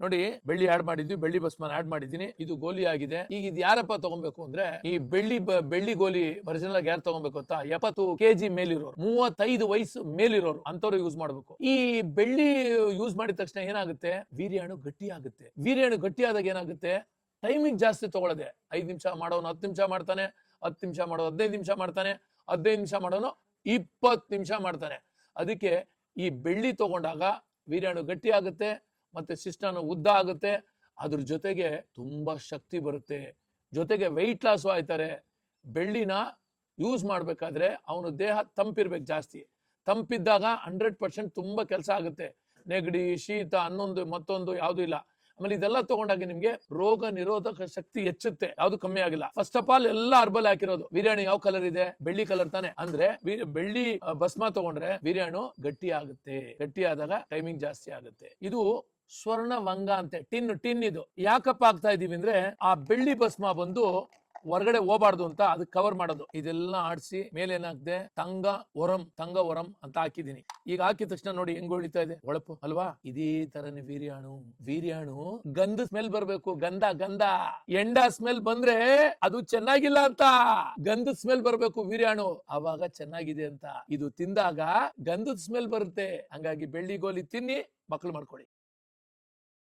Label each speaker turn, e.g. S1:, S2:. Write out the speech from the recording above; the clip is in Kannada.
S1: ನೋಡಿ ಬೆಳ್ಳಿ ಆಡ್ ಮಾಡಿದ್ವಿ, ಬೆಳ್ಳಿ ಭಸ್ಮನ ಆಡ್ ಮಾಡಿದೀನಿ, ಇದು ಗೋಲಿ ಆಗಿದೆ. ಈಗ ಇದು ಯಾರಪ್ಪ ತಗೊಬೇಕು ಅಂದ್ರೆ ಈ ಬೆಳ್ಳಿ ಗೋಲಿ ಒರಿಜಿನಲ್ ಆಗಿ ಯಾರು ತಗೊಬೇಕು ಅಂತ 70 kg ಮೇಲಿರೋರು, 35 ವಯಸ್ಸು ಮೇಲಿರೋರು ಅಂತವ್ರು ಯೂಸ್ ಮಾಡ್ಬೇಕು. ಈ ಬೆಳ್ಳಿ ಯೂಸ್ ಮಾಡಿದ ತಕ್ಷಣ ಏನಾಗುತ್ತೆ, ವೀರ್ಯಾಣು ಗಟ್ಟಿ ಆಗುತ್ತೆ. ವೀರ್ಯಾಣು ಗಟ್ಟಿ ಆದಾಗ ಏನಾಗುತ್ತೆ, ಟೈಮಿಂಗ್ ಜಾಸ್ತಿ ತಗೊಳ್ಳದೆ. 5 ನಿಮಿಷ ಮಾಡೋನು 10 ನಿಮಿಷ ಮಾಡ್ತಾನೆ, 10 ನಿಮಿಷ ಮಾಡೋನು 15 ನಿಮಿಷ ಮಾಡ್ತಾನೆ, 15 ನಿಮಿಷ ಮಾಡೋನು 20 ನಿಮಿಷ ಮಾಡ್ತಾನೆ. ಅದಕ್ಕೆ ಈ ಬೆಳ್ಳಿ ತಗೊಂಡಾಗ ವೀರ್ಯಾಣು ಗಟ್ಟಿ ಆಗುತ್ತೆ, ಮತ್ತೆ ಶಿಸ್ಟಾನು ಉದ್ದ ಆಗುತ್ತೆ, ಅದ್ರ ಜೊತೆಗೆ ತುಂಬಾ ಶಕ್ತಿ ಬರುತ್ತೆ, ಜೊತೆಗೆ ವೆಯ್ಟ್ ಲಾಸ್ ಆಯ್ತಾರೆ. ಬೆಳ್ಳಿನ ಯೂಸ್ ಮಾಡ್ಬೇಕಾದ್ರೆ ಅವನು ದೇಹ ತಂಪಿರ್ಬೇಕು, ಜಾಸ್ತಿ ತಂಪಿದ್ದಾಗ 100% ತುಂಬಾ ಕೆಲಸ ಆಗುತ್ತೆ. ನೆಗಡಿ, ಶೀತ, ಅನ್ನೊಂದು ಮತ್ತೊಂದು ಯಾವ್ದು ಇಲ್ಲ. ಆಮೇಲೆ ಇದೆಲ್ಲ ತಗೊಂಡಾಗ ನಿಮ್ಗೆ ರೋಗ ನಿರೋಧಕ ಶಕ್ತಿ ಹೆಚ್ಚುತ್ತೆ, ಯಾವ್ದು ಕಮ್ಮಿ ಆಗಿಲ್ಲ. ಫಸ್ಟ್ ಆಫ್ ಆಲ್ ಎಲ್ಲ ಅರ್ಬಲ್ ಹಾಕಿರೋದು. ವೀರ್ಯಾಣು ಯಾವ ಕಲರ್ ಇದೆ, ಬೆಳ್ಳಿ ಕಲರ್ ತಾನೆ. ಅಂದ್ರೆ ಬೆಳ್ಳಿ ಭಸ್ಮ ತಗೊಂಡ್ರೆ ವೀರ್ಯಾಣು ಗಟ್ಟಿ ಆಗುತ್ತೆ, ಗಟ್ಟಿ ಆದಾಗ ಟೈಮಿಂಗ್ ಜಾಸ್ತಿ ಆಗುತ್ತೆ. ಇದು ಸ್ವರ್ಣ ವಂಗ ಅಂತೆ, ಟಿನ್ ಇದು. ಯಾಕಪ್ಪ ಆಗ್ತಾ ಇದೀವಿ ಅಂದ್ರೆ ಆ ಬೆಳ್ಳಿ ಭಸ್ಮ ಬಂದು ಹೊರಗಡೆ ಹೋಗಬಾರ್ದು ಅಂತ ಅದಕ್ಕೆ ಕವರ್ ಮಾಡೋದು. ಇದೆಲ್ಲ ಆಡಿಸಿ ಮೇಲೆ ಏನಾಗಿದೆ, ತಂಗ ಒರಂ ಅಂತ ಹಾಕಿದೀನಿ. ಈಗ ಹಾಕಿದ ತಕ್ಷಣ ನೋಡಿ ಹೆಂಗ್ ಹೊಳಿತಾ ಇದೆ ಹೊಳಪು ಅಲ್ವಾ. ಇದೇ ತರನೇ ವೀರ್ಯಾಣು ಗಂಧ ಸ್ಮೆಲ್ ಬರ್ಬೇಕು, ಗಂಧ ಎಂಡ ಸ್ಮೆಲ್ ಬಂದ್ರೆ ಅದು ಚೆನ್ನಾಗಿಲ್ಲ ಅಂತ, ಗಂಧದ ಸ್ಮೆಲ್ ಬರ್ಬೇಕು ವೀರ್ಯಾಣು, ಅವಾಗ ಚೆನ್ನಾಗಿದೆ ಅಂತ. ಇದು ತಿಂದಾಗ ಗಂಧದ ಸ್ಮೆಲ್ ಬರುತ್ತೆ. ಹಂಗಾಗಿ ಬೆಳ್ಳಿ ಗೋಲಿ ತಿನ್ನಿ, ಮಕ್ಳು ಮಾಡ್ಕೊಳ್ಳಿ.